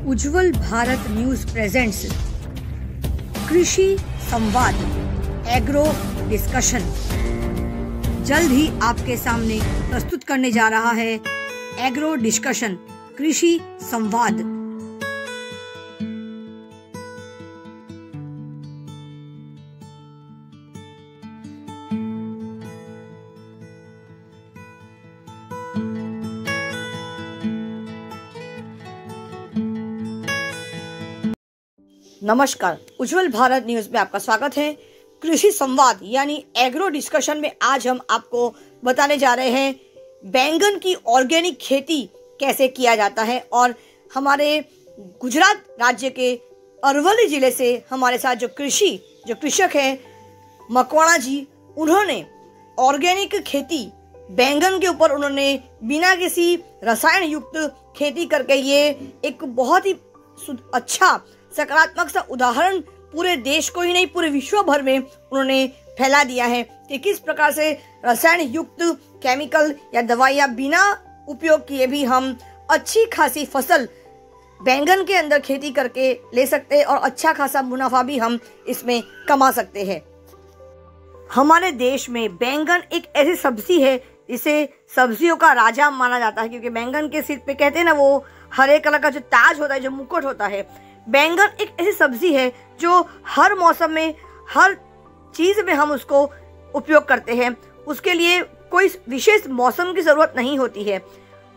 उज्ज्वल Bharat news presents कृषि संवाद agro discussion जल्द ही आपके सामने प्रस्तुत करने जा रहा है। एग्रो डिस्कशन कृषि संवाद। नमस्कार, उज्ज्वल भारत न्यूज में आपका स्वागत है। कृषि संवाद यानी एग्रो डिस्कशन में आज हम आपको बताने जा रहे हैं बैंगन की ऑर्गेनिक खेती कैसे किया जाता है। और हमारे गुजरात राज्य के अरवली जिले से हमारे साथ जो कृषक हैं मकवाणा जी, उन्होंने ऑर्गेनिक खेती बैंगन के ऊपर उन्होंने बिना किसी रसायन युक्त खेती करके ये एक बहुत ही अच्छा सकारात्मक सा उदाहरण पूरे देश को ही नहीं पूरे विश्व भर में उन्होंने फैला दिया है कि किस प्रकार से रसायन युक्त केमिकल या दवाइयाँ बिना उपयोग किए भी हम अच्छी खासी फसल बैंगन के अंदर खेती करके ले सकते हैं और अच्छा खासा मुनाफा भी हम इसमें कमा सकते हैं। हमारे देश में बैंगन एक ऐसी सब्जी है जिसे सब्जियों का राजा माना जाता है, क्योंकि बैंगन के सिर पे कहते हैं ना, वो हरे कलर का जो ताज होता है, जो मुकुट होता है। बैंगन एक ऐसी सब्जी है जो हर मौसम में हर चीज़ में हम उसको उपयोग करते हैं। उसके लिए कोई विशेष मौसम की ज़रूरत नहीं होती है।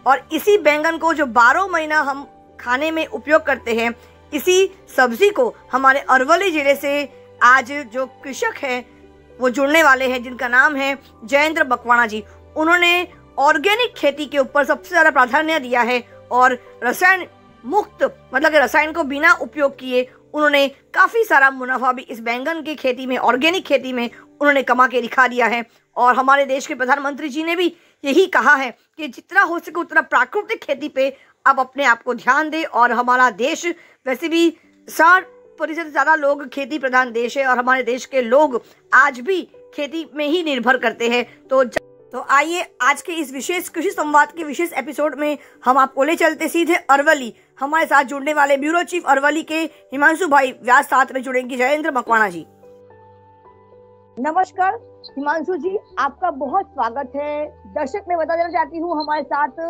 और इसी बैंगन को जो 12 महीना हम खाने में उपयोग करते हैं, इसी सब्जी को हमारे अरवली ज़िले से आज जो कृषक हैं वो जुड़ने वाले हैं, जिनका नाम है जयेंद्र मकवाणा जी। उन्होंने ऑर्गेनिक खेती के ऊपर सबसे ज़्यादा प्राधान्य दिया है और रसायन मुक्त मतलब कि रसायन को बिना उपयोग किए उन्होंने काफ़ी सारा मुनाफा भी इस बैंगन की खेती में, ऑर्गेनिक खेती में उन्होंने कमा के दिखा दिया है। और हमारे देश के प्रधानमंत्री जी ने भी यही कहा है कि जितना हो सके उतना प्राकृतिक खेती पे आप अपने आप को ध्यान दें। और हमारा देश वैसे भी 60% ज़्यादा लोग खेती प्रधान देश है और हमारे देश के लोग आज भी खेती में ही निर्भर करते हैं। तो आइए आज के इस विशेष कृषि संवाद के विशेष एपिसोड में हम आपको ले चलते सीधे अरवली। हमारे साथ जुड़ने वाले ब्यूरो चीफ अरवली के हिमांशु भाई व्यास साथ में जुड़ेंगे जयेंद्र मकवाणा जी। नमस्कार हिमांशु जी, आपका बहुत स्वागत है। दर्शक मैं बता देना चाहती हूँ, हमारे साथ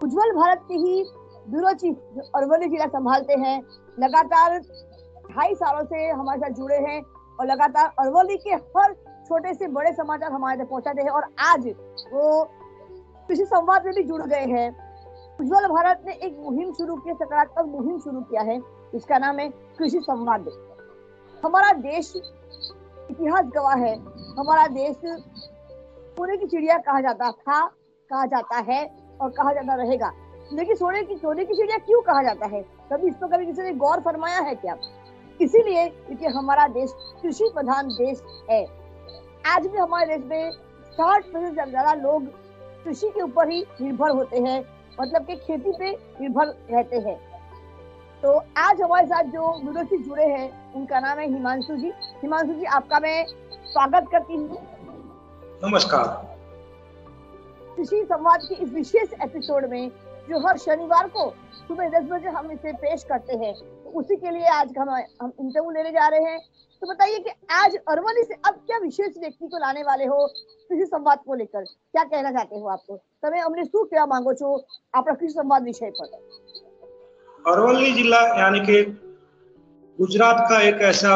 उज्ज्वल भारत के ही ब्यूरो चीफ अरवली जिला संभालते हैं, लगातार 2.5 सालों से हमारे साथ जुड़े हैं और लगातार अरवली के हर छोटे से बड़े समाचार हमारे तक पहुंचाते हैं। और आज वो कृषि संवाद में भी जुड़ गए हैं। उज्ज्वल भारत ने एक मुहिम शुरू की, सकारात्मक मुहिम शुरू किया है, इसका नाम है कृषि संवाद। हमारा देश इतिहास गवाह है, हमारा देश सोने की चिड़िया कहा जाता था, कहा जाता है और कहा जाता रहेगा। लेकिन सोने की चिड़िया क्यों कहा जाता है, कभी इस पर कभी किसी ने गौर फरमाया है क्या? इसीलिए क्योंकि हमारा देश कृषि प्रधान देश है। आज भी हमारे देश में 60% से ज्यादा लोग कृषि के ऊपर ही निर्भर होते हैं, मतलब कि खेती पे निर्भर रहते हैं। तो आज हमारे साथ जो विरोधी जुड़े हैं उनका नाम है हिमांशु जी। हिमांशु जी, आपका मैं स्वागत करती हूँ। नमस्कार। कृषि संवाद के इस विशेष एपिसोड में जो हर शनिवार को सुबह 10 बजे हम इसे पेश करते हैं, तो उसी के लिए आज हम इंटरव्यू लेने जा रहे हैं। तो बताइए कि आज अरवली से अब क्या विशेष व्यक्ति को लाने वाले हो कृषि संवाद को लेकर, क्या कहना चाहते हो आपको? તમે અમને શું કહેવા માંગો છો આપણા કૃષિ સંવાદ વિષય પર? अरवली जिला यानी कि गुजरात का एक ऐसा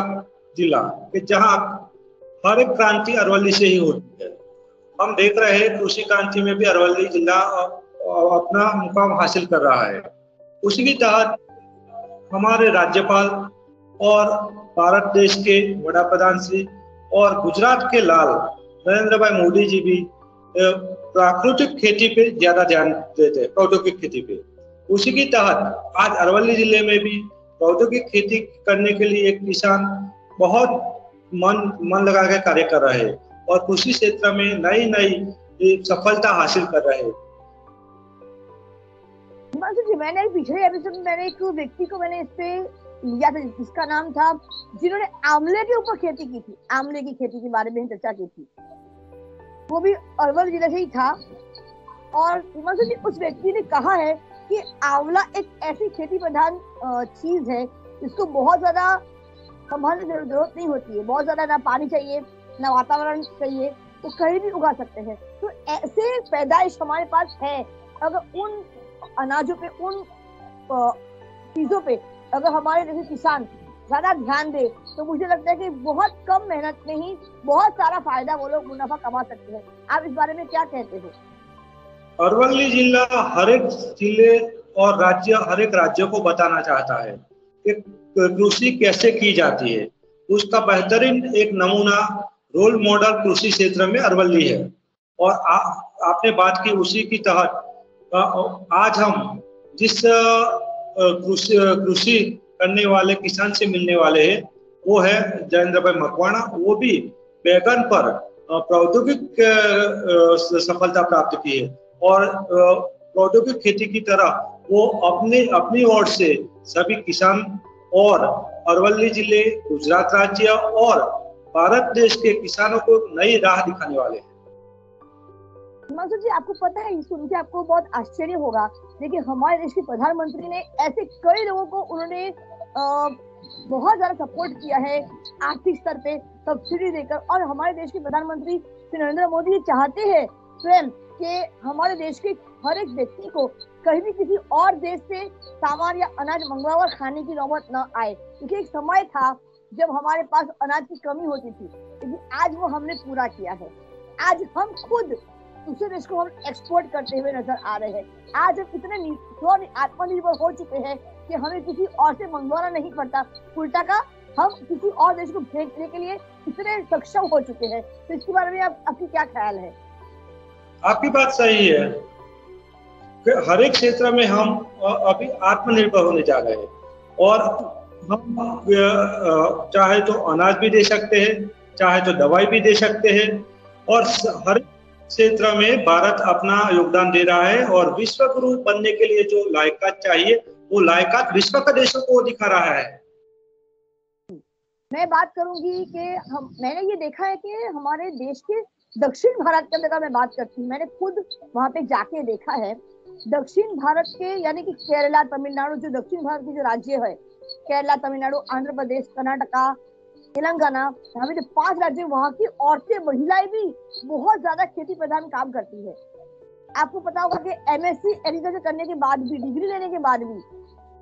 जिला कि जहां हर एक क्रांति अरवली से ही होती है। हम देख रहे हैं कृषि क्रांति में भी अरवली जिला अपना मुकाम हासिल कर रहा है। उसी के तहत हमारे राज्यपाल और भारत देश के वड़ा प्रधान श्री और गुजरात के लाल नरेंद्र भाई मोदी जी भी प्राकृतिक खेती पे ज्यादा ध्यान देते हैं, प्रौद्योगिक खेती पे। उसी के तहत आज अरवली जिले में भी प्रौद्योगिक खेती करने के लिए एक किसान बहुत मन लगा के कार्य कर रहे हैं और कृषि क्षेत्र में नई सफलता हासिल कर रहे हैं। जी, मैंने पिछले एपिसोड में मैंने एक व्यक्ति को मैंने इस पे लिया था जिसका नाम था, जिन्होंने आंवले के ऊपर खेती की थी, आंवले की खेती के बारे में चर्चा की थी। वो भी अरवल जिले से ही था और हिमांशु जी, उस व्यक्ति ने कहा है कि आंवला एक ऐसी खेती प्रधान चीज है जिसको बहुत ज्यादा संभालने की जरूरत नहीं होती है, बहुत ज्यादा ना पानी चाहिए ना वातावरण चाहिए, वो कहीं भी उगा सकते हैं। तो ऐसे पैदाइश हमारे पास है, अगर उन अनाजों पे, उन चीजों पे अगर हमारे जैसे किसान ज्यादा ध्यान दे तो मुझे लगता है कि बहुत कम मेहनत में ही बहुत सारा फायदा वो लोग मुनाफा कमा सकते हैं। आप इस बारे में क्या कहते हो? अरवली जिला हर एक जिले और राज्य, हर एक राज्य को बताना चाहता है कि कृषि कैसे की जाती है। उसका बेहतरीन एक नमूना, रोल मॉडल कृषि क्षेत्र में अरवली है। और आपने बात की उसी की तहत आज हम जिस कृषि करने वाले किसान से मिलने वाले हैं वो है जयेंद्र भाई मकवाना। वो भी बैगन पर प्रौद्योगिक सफलता प्राप्त की है और प्रौद्योगिक खेती की तरह वो अपनी ओर से सभी किसान और अरवली जिले, गुजरात राज्य और भारत देश के किसानों को नई राह दिखाने वाले हैं। हिमांशु जी, आपको पता है, सुन के आपको बहुत आश्चर्य होगा, लेकिन हमारे देश के प्रधानमंत्री ने ऐसे कई लोगों को उन्होंने बहुत ज्यादा सपोर्ट किया है आर्थिक स्तर पे सब्सिडी देकर। और हमारे देश के प्रधानमंत्री श्री नरेंद्र मोदी चाहते हैं स्वयं कि हमारे देश के हर एक व्यक्ति को कहीं भी किसी और देश से सामान या अनाज मंगवा कर खाने की नौबत न आए, क्योंकि एक समय था जब हमारे पास अनाज की कमी होती थी, लेकिन आज वो हमने पूरा किया है। आज हम खुद दूसरे देश को हम एक्सपोर्ट करते हुए नजर आ रहे हैं। आज हम इतने आत्मनिर्भर हो चुके हैं कि हमें किसी और से मंगवाना नहीं पड़ता, उल्टा का हम किसी और देश को भेजने के लिए इतने सक्षम हो चुके हैं। तो इसके बारे में आपकी क्या ख्याल है? आपकी बात सही है कि हर एक क्षेत्र में हम अभी आत्मनिर्भर होने जा रहे हैं और हम चाहे तो अनाज भी दे सकते हैं, चाहे तो दवाई भी दे सकते हैं और हर क्षेत्र में भारत अपना योगदान दे रहा है और विश्व गुरु बनने के लिए जो लायकात चाहिए वो लायकात विश्व का देशों को दिखा रहा है। मैं बात करूंगी कि मैंने ये देखा है कि हमारे देश के दक्षिण भारत के अंदर मैं बात करती हूँ, मैंने खुद वहां पे जाके देखा है। दक्षिण भारत के यानी कि केरला, तमिलनाडु, जो दक्षिण भारत के जो राज्य है, केरला, तमिलनाडु, आंध्र प्रदेश, कर्नाटका, तेलंगाना, यहाँ पे जो 5 राज्य, वहाँ की औरतें, महिलाएं भी बहुत ज्यादा खेती प्रधान काम करती है। आपको पता होगा कि एमएससी एग्रीकल्चर करने के बाद भी, डिग्री लेने के बाद भी,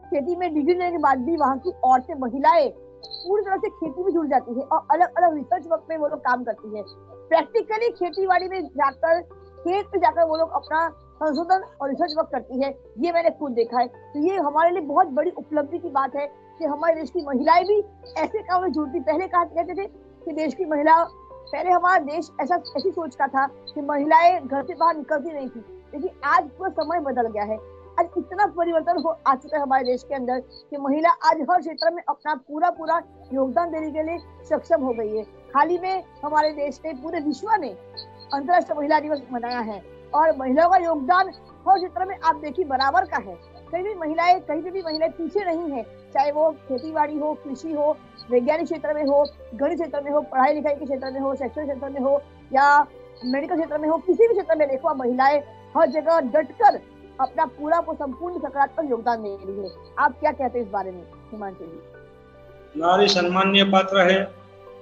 खेती में डिग्री लेने के बाद भी वहाँ की औरतें, महिलाएं पूरी तरह से खेती में जुड़ जाती है और अलग अलग रिसर्च वर्क में वो लोग काम करती है। प्रैक्टिकली खेती बाड़ी में जाकर, खेत में जाकर वो लोग अपना संशोधन और रिसर्च वर्क करती है। ये मैंने खुद देखा है। तो ये हमारे लिए बहुत बड़ी उपलब्धि की बात है कि हमारे देश की महिलाएं भी ऐसे काम में जुड़ती। पहले कहते थे कि देश की महिला, पहले हमारा देश ऐसी सोच का था कि महिलाएं घर से बाहर निकलती नहीं थी, लेकिन आज पूरा समय बदल गया है। आज इतना परिवर्तन आ चुका है हमारे देश के अंदर कि महिला आज हर क्षेत्र में अपना पूरा योगदान देने के लिए सक्षम हो गई है। हाल ही में हमारे देश ने, पूरे विश्व ने अंतर्राष्ट्रीय महिला दिवस मनाया है और महिलाओं का योगदान हर क्षेत्र में आप देखिए बराबर का है। कहीं भी महिलाएं पीछे नहीं है, चाहे वो खेती बाड़ी हो, कृषि हो, वैज्ञानिक क्षेत्र में हो, गणित क्षेत्र में हो, पढ़ाई लिखाई के क्षेत्र में हो, शैक्षणिक क्षेत्र में हो या मेडिकल क्षेत्र में हो, किसी भी क्षेत्र में देखो महिलाएं हर जगह डटकर अपना पूरा संपूर्ण सकारात्मक योगदान दे रही है। आप क्या कहते हैं इस बारे में हिमांशु जी? नारी सम्माननीय पात्र है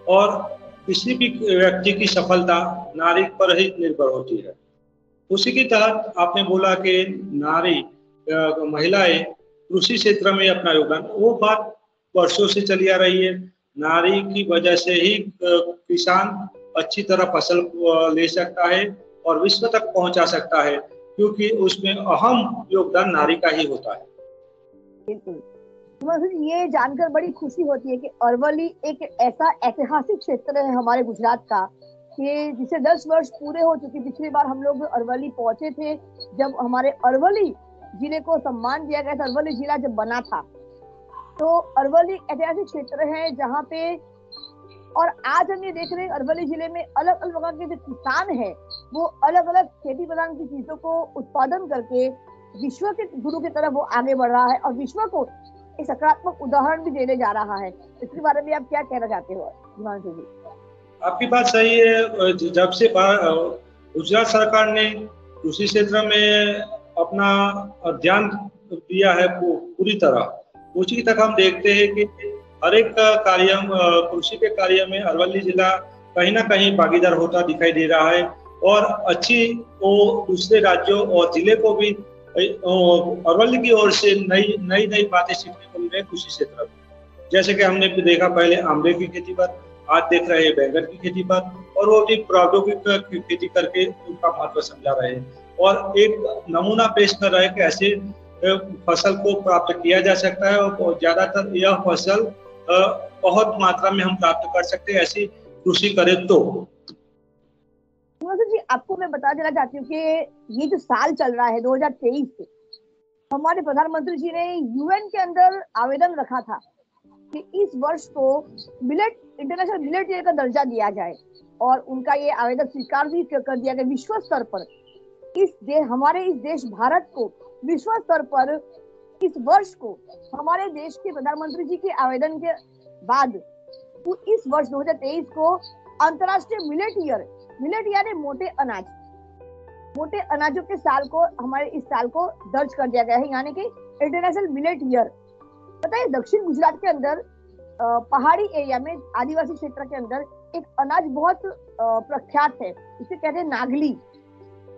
और किसी भी व्यक्ति की सफलता नारी पर ही निर्भर होती है। उसी के तहत आपने बोला कि नारी, महिलाएं कृषि क्षेत्र में अपना योगदान, वो बात वर्षों से चली आ रही है। नारी की वजह से ही किसान अच्छी तरह फसल ले सकता है और विश्व तक पहुंचा सकता है, क्योंकि उसमें अहम योगदान नारी का ही होता है। बिल्कुल, ये जानकर बड़ी खुशी होती है कि अरवली एक ऐसा ऐतिहासिक क्षेत्र है हमारे गुजरात का कि जिसे 10 वर्ष पूरे हो चुके। पिछली बार हम लोग अरवली पहुंचे थे जब हमारे अरवली जिले को सम्मान दिया गया था। अरवली जिला जब बना था तो अरवली ऐतिहासिक क्षेत्र है जहाँ पे, और आज हम ये देख रहे हैं अरवली जिले में अलग अलग प्रकार के जो किसान है वो अलग अलग खेती प्रधान की चीजों को उत्पादन करके विश्व के गुरु की तरफ वो आगे बढ़ रहा है और विश्व को एक सकारात्मक उदाहरण भी देने जा रहा है। इसके बारे में आप क्या कहना चाहते हो हिमांशु जी? आपकी बात सही है। जब से गुजरात सरकार ने कृषि क्षेत्र में अपना ध्यान दिया है पूरी तरह। उसी तक हम देखते हैं कि हर एक कार्य कृषि के कार्य में अरवली जिला कहीं ना कहीं भागीदार होता दिखाई दे रहा है और अच्छी वो दूसरे राज्यों और जिले को भी अरवली की ओर से नई नई नई बातें सीखने को मिल रही है कृषि क्षेत्र में। जैसे कि हमने देखा पहले आंवले की खेती पर, आज देख रहे हैं बैंगन की खेती पर, और वो भी प्रौद्योगिक खेती करके उनका महत्व समझा रहे हैं और एक नमूना पेश कर रहे हैं कि ऐसे फसल को प्राप्त किया जा सकता है और ज्यादातर यह फसल बहुत मात्रा में हम प्राप्त कर सकते हैं ऐसी कृषि करें तो। जी, आपको मैं बता देना चाहती हूँ कि ये जो साल चल रहा है 2023 से, हमारे प्रधानमंत्री जी ने यूएन के अंदर आवेदन रखा था कि इस वर्ष को मिलेट इंटरनेशनल मिलेट ईयर का दर्जा दिया जाए और उनका ये आवेदन स्वीकार भी कर दिया गया विश्व स्तर पर। हमारे इस देश भारत को विश्व स्तर पर इस वर्ष को हमारे देश के प्रधानमंत्री जी के आवेदन के बाद इस वर्ष 2023 को अंतर्राष्ट्रीय मिलेट यानी मोटे अनाजों के साल को हमारे इस साल को दर्ज कर दिया गया है, यानी कि इंटरनेशनल मिलेट ईयर। पता है, दक्षिण गुजरात के अंदर पहाड़ी एरिया में आदिवासी क्षेत्र के अंदर एक अनाज बहुत प्रख्यात है, इसे कहते हैं नागली।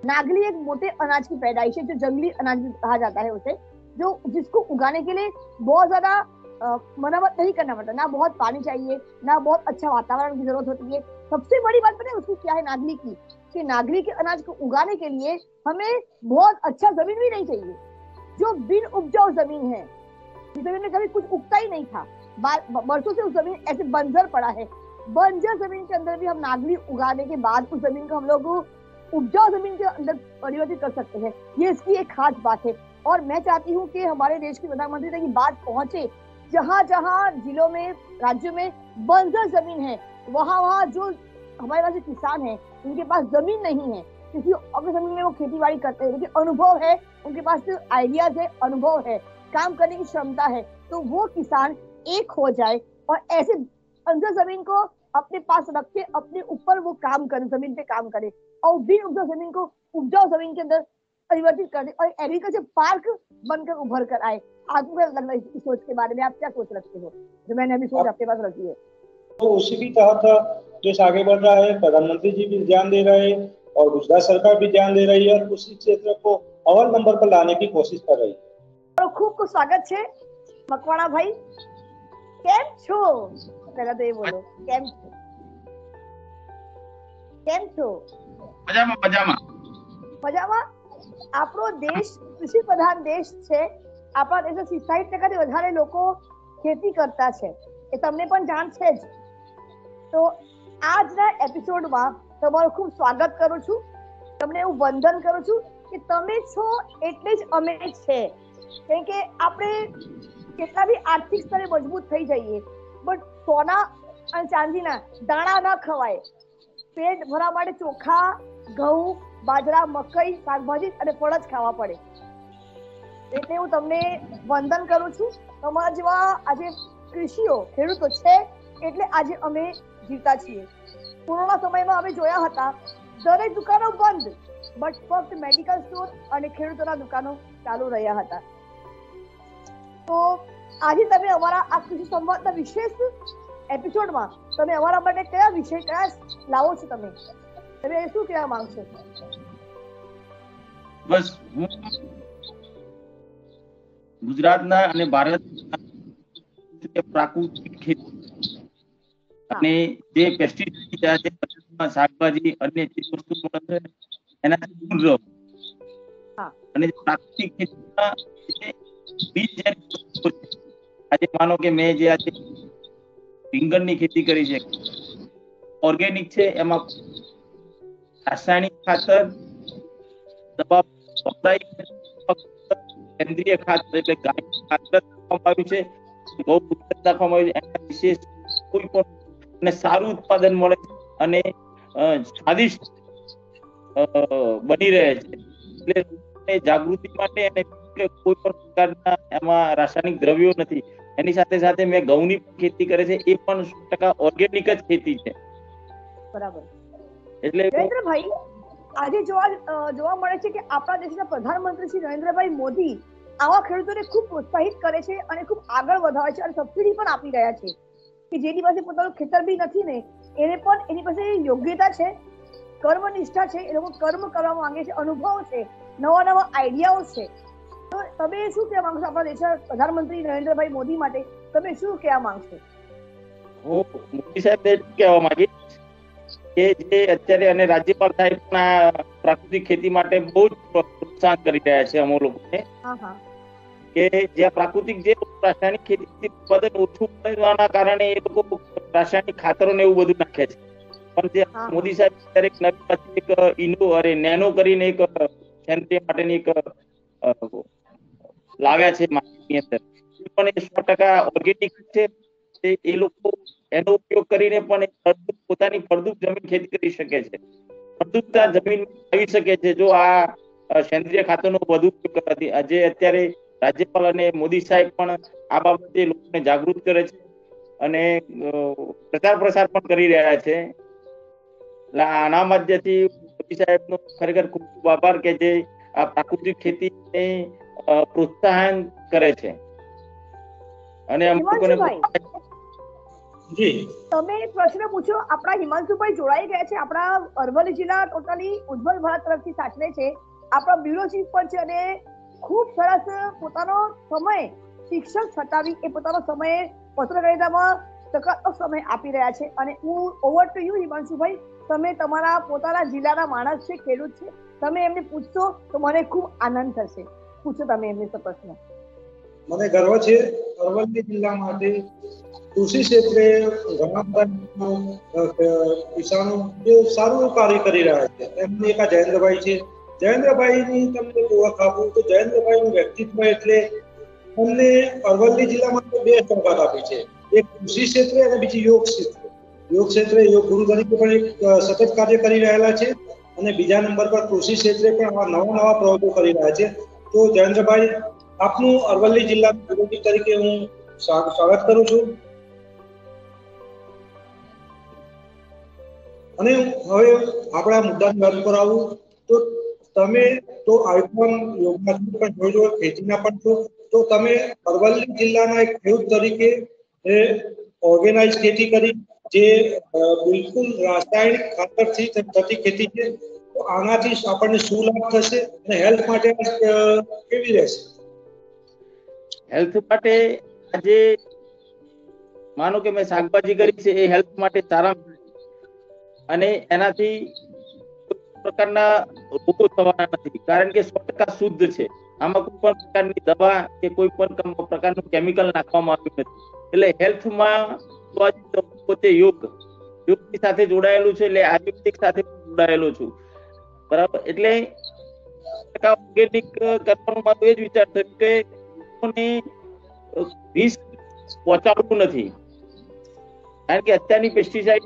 नागली एक मोटे अनाज की पैदाइश है जो जंगली अनाज कहा जाता है उसे, जिसको उगाने के लिए बहुत ज्यादा मरम्मत नहीं करना पड़ता, ना बहुत पानी चाहिए, ना बहुत अच्छा वातावरण की जरूरत होती है। सबसे बड़ी बात पता है उसकी क्या है नागली की, कि नागली के अनाज को उगाने के लिए हमें बहुत अच्छा जमीन भी नहीं चाहिए। जो बिन उपजाऊ जमीन है, जिस जमीन में कभी कुछ उगता ही नहीं था, बरसों से उस जमीन ऐसे बंजर पड़ा है, बंजर जमीन के अंदर भी हम नागली उगाने के बाद उस जमीन को हम लोग उपजाऊ जमीन के अंदर परिवर्तित कर सकते हैं। ये इसकी एक खास बात है और मैं चाहती हूँ कि हमारे देश के प्रधानमंत्री तक ये बात पहुंचे। जहाँ जहाँ जिलों में, राज्यों में बंजर जमीन है, वहाँ जो हमारे पास किसान है उनके पास जमीन नहीं है, क्योंकि अपनी जमीन में वो खेती बाड़ी करते हैं, लेकिन अनुभव है, उनके पास आइडियाज है, अनुभव है, काम करने की क्षमता है, तो वो किसान एक हो जाए और ऐसे बंजर जमीन को अपने पास रख के अपने ऊपर वो काम करे, जमीन पे काम करे और बिन उपजाऊ जमीन को उपजाऊ जमीन के अंदर परिवर्तित कर दे और एग्रीकल्चर पार्क बनकर उभर कर आए। आपको क्या लगता है इस सोच के बारे में, आप क्या सोच रखते हो जो मैंने अभी सोच आपके पास रखी है? तो उसी की तहत देश आगे बढ़ रहा है, प्रधानमंत्री जी भी ध्यान दे रहे हैं और गुजरात सरकार भी ध्यान दे रही है और उसी क्षेत्र को अव्वल नंबर पर लाने की कोशिश कर रही है। तो खूब स्वागत है मकवाणा भाई, केम छो? पहला तो ये बोलो, केम छो? केम छो? મજામાં. આપણો દેશ કૃષિ પ્રધાન દેશ છે. આપણા દેશમાં 60% વધારે લોકો ખેતી કરતા છે, એ તમને પણ જાણ છે જ. તો આજના એપિસોડમાં તમારું ખૂબ સ્વાગત કરું છું, તમને હું વંદન કરું છું કે તમે છો એટલે જ અમે છે. કેમ કે આપણે કેટલા બી આર્થિક સ્તરે મજબૂત થઈ જઈએ, બટ સોના અને ચાંદીના દાણા ન ખવાય. પેટ ભરવા માટે ચોખા, ઘઉં, બાજરા, મકઈ, શાકભાજી અને ફળ જ ખાવા પડે. એટલે હું તમને વંદન કરું છું. તમારા જેવા આજે કૃષિઓ, ખેડૂતો છે એટલે આજે અમે જીવતા છીએ. કોરોના સમયમાં અમે જોયા હતા દરેક દુકાનો બંધ, બટ ફક્ત મેડિકલ સ્ટોર અને ખેડૂતોના દુકાનો ચાલુ રહ્યા હતા. તો આજે તમે અમારા આ કૃષિ સંવાદના વિશેષ એપિસોડમાં તમે અમારા માટે કયા વિષય કયા લાવો છો? તમે શું કહેવા માંગશો? બસ હું ગુજરાતના અને ભારત પ્રાકૃતિક ખેતી અને જે પેસ્ટિસાઇડ શાકભાજી અને જે વસ્તુ મળે છે એનાથી દૂર રહો અને પ્રાકૃતિક ખેતીમાં બીજ આજે માનો કે મેં જે આજે રીંગણની ખેતી કરી છે, ઓર્ગેનિક છે, એમાં રાસાયણિક ખાતર, દવા વપરાય, કેન્દ્રીય ખાતર એટલે ગાય ખાતર નાખવામાં આવ્યું છે, ગૌ મૂત્ર નાખવામાં આવ્યું છે, એના વિશેષ કોઈ પણ અને સારું ઉત્પાદન મળે અને સ્વાદિષ્ટ બની રહે છે. એટલે જાગૃતિ માટે અને કોઈ પણ પ્રકારના એમાં રાસાયણિક દ્રવ્યો નથી. એની સાથે સાથે મેં ઘઉંની ખેતી કરે છે, એ પણ 100% ઓર્ગેનિક જ ખેતી છે. બરાબર. એટલે જયેન્દ્રભાઈ આજે જોવા મળે છે કે આપણા દેશના પ્રધાનમંત્રી શ્રી નરેન્દ્રભાઈ મોદી આવા ખેડૂતોને ખૂબ પ્રોત્સાહિત કરે છે અને ખૂબ આગળ વધારે છે અને સબસિડી પણ આપી રહ્યા છે કે જેની પાસે પોતાનું ખેતર બી નથી ને એને પણ એની પાસે યોગ્યતા છે, કર્મનિષ્ઠા છે, એ લોકો કર્મ કરવા માંગે છે, અનુભવ છે, નવા નવા આઈડિયાઓ છે. તો તમે શું કહેવા માંગશો આપણા દેશના પ્રધાનમંત્રી નરેન્દ્રભાઈ મોદી માટે? તમે શું કહેવા માંગશો? હું મોદી સાહેબ કહેવા માંગીશ કે જે અત્યારે અને રાજ્યપાલ સાહેબ પણ પ્રાકૃતિક ખેતી માટે બહુ જ પ્રોત્સાહન કરી રહ્યા છે અમુક લોકોને કે જ્યાં પ્રાકૃતિક જે રાસાયણિક ખેતી ઉત્પાદન ઓછું મળવાના કારણે એ લોકો રાસાયણિક ખાતરો ને એવું બધું નાખે છે. પણ જે મોદી સાહેબ અત્યારે એક નવી એક નેનો કરીને એક સેન્દ્રિય માટેની એક લાવ્યા છે માર્કેટની અંદર, પણ એ 100% ઓર્ગેનિક છે. એ લોકો એનો ઉપયોગ કરીને પણ પોતાની ફળદ્રુપ જમીન ખેતી કરી શકે છે, ફળદ્રુપતા જમીન આવી શકે છે જો આ સેન્દ્રિય ખાતરનો વધુ ઉપયોગ કરવાથી. આજે અત્યારે રાજ્યપાલ અને મોદી સાહેબ પણ આ બાબતે લોકોને જાગૃત કરે છે અને પ્રચાર પ્રસાર પણ કરી રહ્યા છે. આના માધ્યમથી મોદી સાહેબનો ખરેખર ખૂબ ખૂબ આભાર કે જે આ પ્રાકૃતિક ખેતીને પ્રોત્સાહન કરે છે. અને તમે પ્રશ્ન પૂછો. આપણા હિમાંશુભાઈ જોડાઈ ગયા છે. આપણા અરવલ્લી જિલ્લા ટોટલી ઉજ્જવલ ભારત તરફથી સાચવે છે. આપણા બ્યુરો ચીફ પણ છે અને ખૂબ સરસ પોતાનો સમય શિક્ષક છતાં બી એ પોતાનો સમય પત્રકારિતામાં સકારાત્મક સમય આપી રહ્યા છે. અને હું ઓવર ટુ યુ હિમાંશુભાઈ, તમે તમારા પોતાના જિલ્લાના માણસ છે, ખેડૂત છે, તમે એમને પૂછશો તો મને ખૂબ આનંદ થશે. પૂછો તમે એમને પ્રશ્ન. મને ગર્વ છે અરવલ્લી જિલ્લા માટે કૃષિ ક્ષેત્રે ઘણા બધા કિસાનો જે સારું કાર્ય કરી રહ્યા છે. એમને એક જયેન્દ્રભાઈ છે. જયેન્દ્રભાઈની તમને ઓળખ આપું તો જયેન્દ્રભાઈનું વ્યક્તિત્વ એટલે અમને અરવલ્લી જિલ્લામાં 2 સૌગાત આપી છે, એક કૃષિ ક્ષેત્રે અને બીજી યોગ ક્ષેત્રે. યોગ ક્ષેત્રે યોગ ગુરુ તરીકે પણ એક સતત કાર્ય કરી રહેલા છે અને બીજા નંબર પર કૃષિ ક્ષેત્રે પણ નવા પ્રયોગો કરી રહ્યા છે. તો જયેન્દ્રભાઈ, આપનું અરવલ્લી જિલ્લાના વિરોધી તરીકે હું સ્વાગત કરું છું. અને હવે આપણા મુદ્દાની વાત પર આવું તો તમે તો આઈકોન યોગના પણ જોજો, ખેતીના પણ છો. તો તમે અરવલ્લી જિલ્લાના એક ખેડૂત તરીકે ઓર્ગેનાઇઝ ખેતી કરી, જે બિલકુલ રાસાયણિક ખાતરથી થતી ખેતી છે. તો આનાથી આપણને શું લાભ થશે અને હેલ્થ માટે કેવી રહેશે? હેલ્થ માટે આજે માનો કે મેં શાકભાજી કરી છે, એ હેલ્થ માટે સારા અને એનાથી પ્રકારના રોગો થવાના નથી, કારણ કે 100% શુદ્ધ છે. આમાં કોઈ પણ પ્રકારની દવા કે કોઈ પણ પ્રકારનું કેમિકલ નાખવામાં આવ્યું નથી. એટલે હેલ્થમાં પોતે યોગની સાથે જોડાયેલું છે, એટલે આયુર્વેદિક સાથે જોડાયેલો છું, બરાબર. એટલે ઓર્ગેનિક કરવાનું મારું એ જ વિચાર થયો કે લોકોને રિસ્ક પહોંચાડવું નથી, કારણ કે અત્યારની પેસ્ટિસાઇડ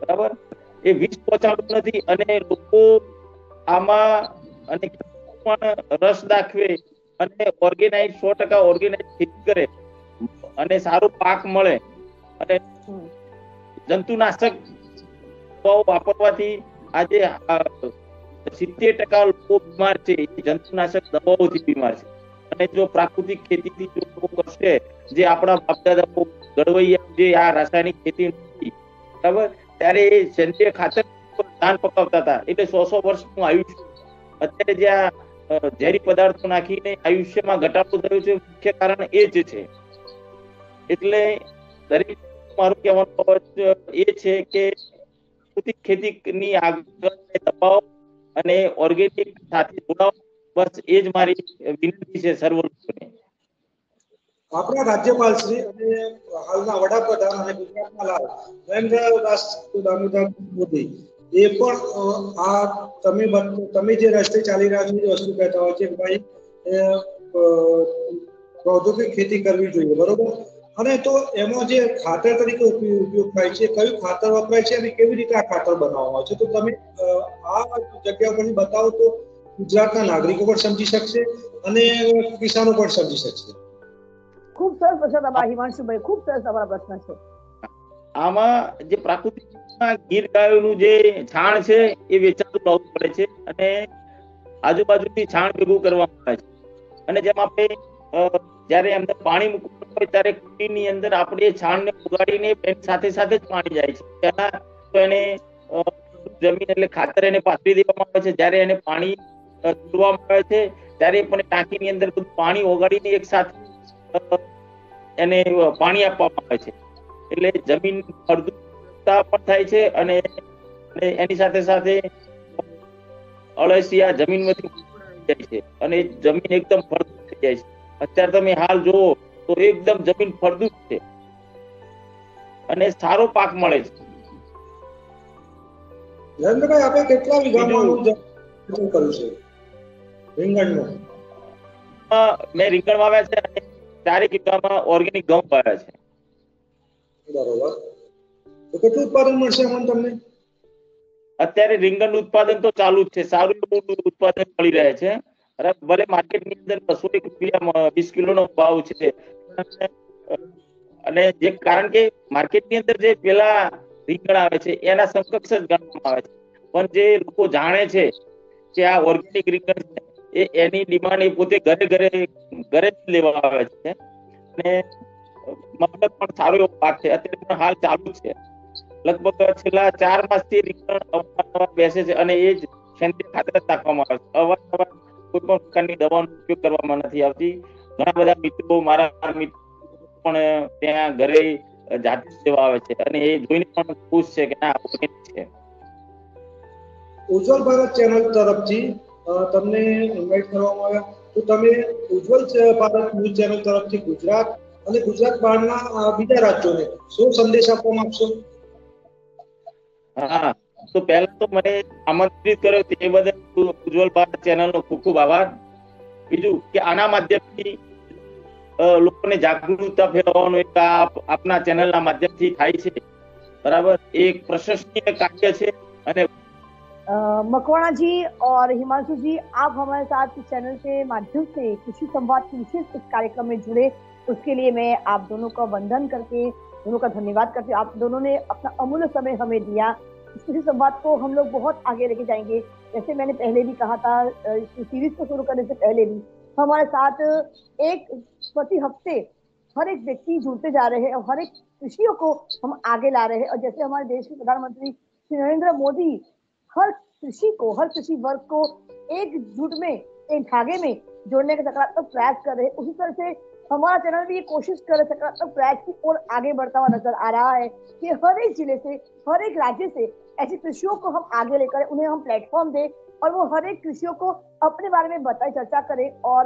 બરાબર એ વિષ પહોંચાડવું નથી અને લોકો આમાં અને પણ રસ દાખવે અને ઓર્ગેનાઇઝ 100% ઓર્ગેનાઇઝ ખેતી કરે અને સારો પાક મળે અને જંતુનાશક દવાઓ વાપરવાથી આજે 70% લોકો બીમાર છે, જંતુનાશક દવાઓથી બીમાર છે. અને જો પ્રાકૃતિક ખેતીથી જો લોકો કરશે, જે આપણા બાપદાદાઓ ઘડવૈયા જે આ રાસાયણિક ખેતી નથી, બરાબર, ત્યારે એ સેન્દ્રિય ખાતર ધાન પકાવતા હતા, એટલે 100 વર્ષનું આયુષ્ય. અત્યારે જ્યાં ઝેરી પદાર્થો નાખીને આયુષ્યમાં ઘટાડો થયો છે, મુખ્ય કારણ એ જ છે. એટલે દરેક મારું કહેવાનું એ છે કે પ્રાકૃતિક ખેતીની આગળ દબાવો અને ઓર્ગેનિક સાથે જોડાઓ, બસ એ જ મારી વિનંતી છે સર્વ લોકોને. આપણા રાજ્યપાલ શ્રી અને હાલના વડાપ્રધાન અને ગુજરાતના લાલ નરેન્દ્રદાસ દામોદર મોદી એ પણ આ તમે જે રસ્તે ચાલી રહ્યા છો એ વસ્તુ કહેતા હોય છે કે ભાઈ ઔદ્યોગિક ખેતી કરવી જોઈએ, બરોબર. અને તો એમાં જે ખાતર તરીકે ઉપયોગ થાય છે, કયું ખાતર વપરાય છે અને કેવી રીતે આ ખાતર બનાવવામાં આવે છે, તો તમે આ જગ્યા પરથી બતાવો તો ગુજરાતના નાગરિકો પણ સમજી શકશે અને કિસાનો પણ સમજી શકશે. ખૂબ સરસ પ્રશ્ન તમારા હિમાંશુભાઈ, ખૂબ સરસ તમારા પ્રશ્ન છે. આમાં જે પ્રાકૃતિક ગીર ગાયોનું જે છાણ છે એ વેચાતું લાવવું પડે છે અને આજુબાજુથી છાણ ભેગું કરવામાં આવે છે અને જેમ આપણે જયારે અંદર પાણી મૂકવું હોય ત્યારે કુંડીની અંદર આપણે એ છાણને ઉગાડીને સાથે સાથે જ પાણી જાય છે. પહેલા તો એને જમીન એટલે ખાતર એને પાથરી દેવામાં આવે છે. જયારે એને પાણી છોડવામાં આવે છે ત્યારે પણ ટાંકીની અંદર બધું પાણી ઓગાડીને એક સાથે એને પાણી આપવામાં આવે છે. એટલે જમીન ફળદ્રુપતા પણ થાય છે અને એની સાથે સાથે અળસિયા જમીનમાંથી જાય છે અને જમીન એકદમ ફળદ્રુપ થઈ જાય છે. અત્યારે તમે હાલ જોવો તો એકદમ જમીન ફળદ્રુપ છે અને સારો પાક મળે છે. જયેન્દ્રભાઈ, આપણે કેટલા વીઘામાં કર્યું છે રીંગણનું? મેં રીંગણ વાવ્યા છે અને 4 વીઘામાં ઓર્ગેનિક ઘઉં વાવ્યા છે. બરોબર. તો કેટલું ઉત્પાદન મળશે આમાં તમને? અત્યારે રીંગણનું ઉત્પાદન તો ચાલુ જ છે. સારું એવું ઉત્પાદન મળી રહે છે. ભલે માર્કેટની અંદર 201 રૂપિયા 20 કિલોનો ભાવ છે અને જે કારણ કે માર્કેટની અંદર જે પેલા રીંગણ આવે છે એના સમકક્ષ જ ગણવામાં આવે છે. પણ જે લોકો જાણે છે કે આ ઓર્ગેનિક રીંગણ છે એ એની ડિમાન્ડ એ પોતે ઘરે જ લેવા આવે છે અને મતલબ પણ સારો એવો પાક છે. અત્યારે પણ હાલ ચાલુ છે. લગભગ છેલ્લા 4 માસથી રીંગણ અવારનવાર બેસે છે અને એ જ સેન્દ્રિય ખાતર જ નાખવામાં આવે છે. અવારનવાર કોઈ પણ પ્રકારની દવાનો ઉપયોગ કરવામાં નથી આવતી. ઘણા બધા મિત્રો મારા મિત્રો પણ ત્યાં ઘરે જાતે સેવા આવે છે અને એ જોઈને પણ ખુશ છે કે ના ઓર્ગેનિક છે. ઉજ્જવલ ભારત ચેનલ તરફથી તમને ઇન્વાઇટ કરવામાં આવ્યા, તો તમે ઉજ્જવલ ભારત ન્યૂઝ ચેનલ તરફથી ગુજરાત અને ગુજરાત બહારના બીજા રાજ્યોને શું સંદેશ આપવા માંગશો? હા, તો પહેલા તો મને આમંત્રિત કર્યો તે બદલ ઉજ્જવલ ભારત ચેનલનો ખૂબ ખૂબ આભાર. બીજું કે આના માધ્યમથી લોકોને જાગૃતતા ફેરવવાનું એક આપના ચેનલના માધ્યમથી થાય છે. बराबर एक प्रशंसनीय कार्य है। मकवाना जी और हिमांशु जी, आप हमारे साथ इस चैनल के माध्यम से कृषि संवाद के विशेष इस कार्यक्रम में जुड़े, उसके लिए मैं आप दोनों का वंदन करके दोनों का धन्यवाद करती हूँ। आप दोनों ने अपना अमूल्य समय हमें दिया। इस कृषि संवाद को हम लोग बहुत आगे लेके जाएंगे। जैसे मैंने पहले भी कहा था, इस सीरीज को शुरू करने से पहले भी हमारे साथ एक प्रति हफ्ते हर एक व्यक्ति जुड़ते जा रहे हैं और हर एक कृषियों को हम आगे ला रहे हैं। और जैसे हमारे देश के प्रधानमंत्री श्री नरेंद्र मोदी हर कृषि को, हर कृषि वर्ग को एकजुट में, एक धागे में जोड़ने का सकारात्मक प्रयास कर रहे हैं, उसी तरह से हमारा चैनल भी ये कोशिश कर रहे सकारात्मक प्रयास की ओर आगे बढ़ता हुआ नजर आ रहा है कि हर एक जिले से, हर एक राज्य से ऐसी कृषियों को हम आगे लेकर उन्हें हम प्लेटफॉर्म दें और वो हर एक कृषियों को अपने बारे में बताए, चर्चा करें और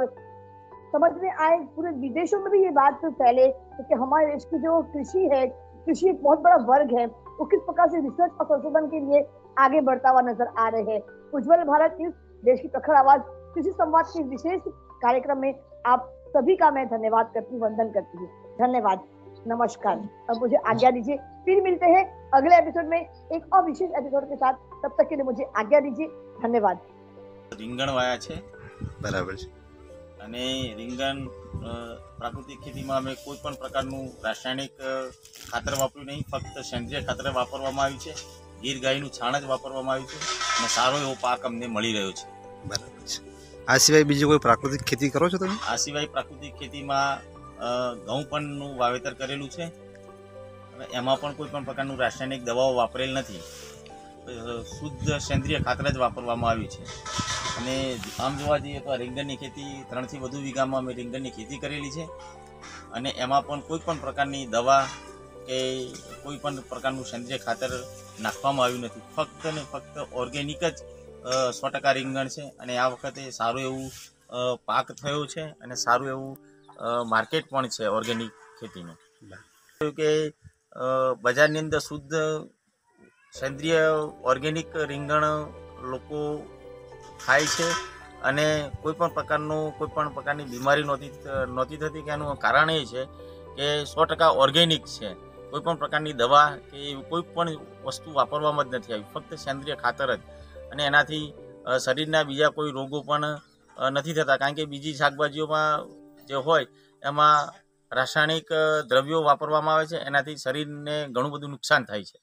समझ में आए। पूरे विदेशों में भी ये बात फैले कि हमारे देश की जो कृषि है, कृषि एक बहुत बड़ा वर्ग है, वो किस प्रकार से रिसर्च और संशोधन के लिए आगे बढ़ता हुआ नजर आ रहे हैं। उज्जवल भारत न्यूज, देश की प्रखर आवाज, कृषि संवाद के विशेष कार्यक्रम में आप सभी का मैं धन्यवाद करती हूँ, वंदन करती हूँ। धन्यवाद, नमस्कार। अब मुझे आज्ञा दीजिए, फिर मिलते हैं अगले एपिसोड में एक और विशेष एपिसोड के साथ। तब तक के लिए मुझे आज्ञा दीजिए, धन्यवाद। રીંગણ વાયા છે બરાબર છે અને રીંગણ પ્રાકૃતિક ખેતીમાં અમે કોઈ પણ પ્રકારનું રાસાયણિક ખાતર વાપર્યું નહીં, ફક્ત સેન્દ્રિય ખાતર વાપરવામાં આવ્યું છે। ગીર ગાયનું છાણ જ વાપરવામાં આવ્યું છે અને સારો એવો પાક અમને મળી રહ્યો છે। બરાબર છે। આ સિવાય બીજી કોઈ પ્રાકૃતિક ખેતી કરો છો તમે? આ સિવાય પ્રાકૃતિક ખેતીમાં ઘઉં પણનું વાવેતર કરેલું છે અને એમાં પણ કોઈ પણ પ્રકારનું રાસાયણિક દવાઓ વાપરેલ નથી, શુદ્ધ સેન્દ્રિય ખાતર જ વાપરવામાં આવ્યું છે। અને આમ જોવા જઈએ તો આ રીંગણની ખેતી 3 થી વધુ વીઘામાં અમે રીંગણની ખેતી કરેલી છે અને એમાં પણ કોઈ પણ પ્રકારની દવા કે કોઈ પણ પ્રકારનું સેન્દ્રિય ખાતર નાખવામાં આવ્યું નથી, ફક્ત ને ફક્ત ઓર્ગેનિક જ 100% રીંગણ છે અને આ વખતે સારું એવું પાક થયો છે અને સારું એવું માર્કેટ પણ છે ઓર્ગેનિક ખેતીનું। કે બજારની અંદર શુદ્ધ સેન્દ્રિય ઓર્ગેનિક રીંગણ લોકો ખાય છે અને કોઈ પણ પ્રકારની બીમારી નહોતી થતી કે એનું કારણ એ છે કે 100% ઓર્ગેનિક છે, કોઈ પણ પ્રકારની દવા કે કોઈ પણ વસ્તુ વાપરવામાં જ નથી આવી, ફક્ત સેન્દ્રિય ખાતર જ। અને એનાથી શરીરના બીજા કોઈ રોગો પણ નથી થતા, કારણ કે બીજી શાકભાજીઓમાં જે હોય એમાં રાસાયણિક દ્રવ્યો વાપરવામાં આવે છે એનાથી શરીરને ઘણું બધું નુકસાન થાય છે.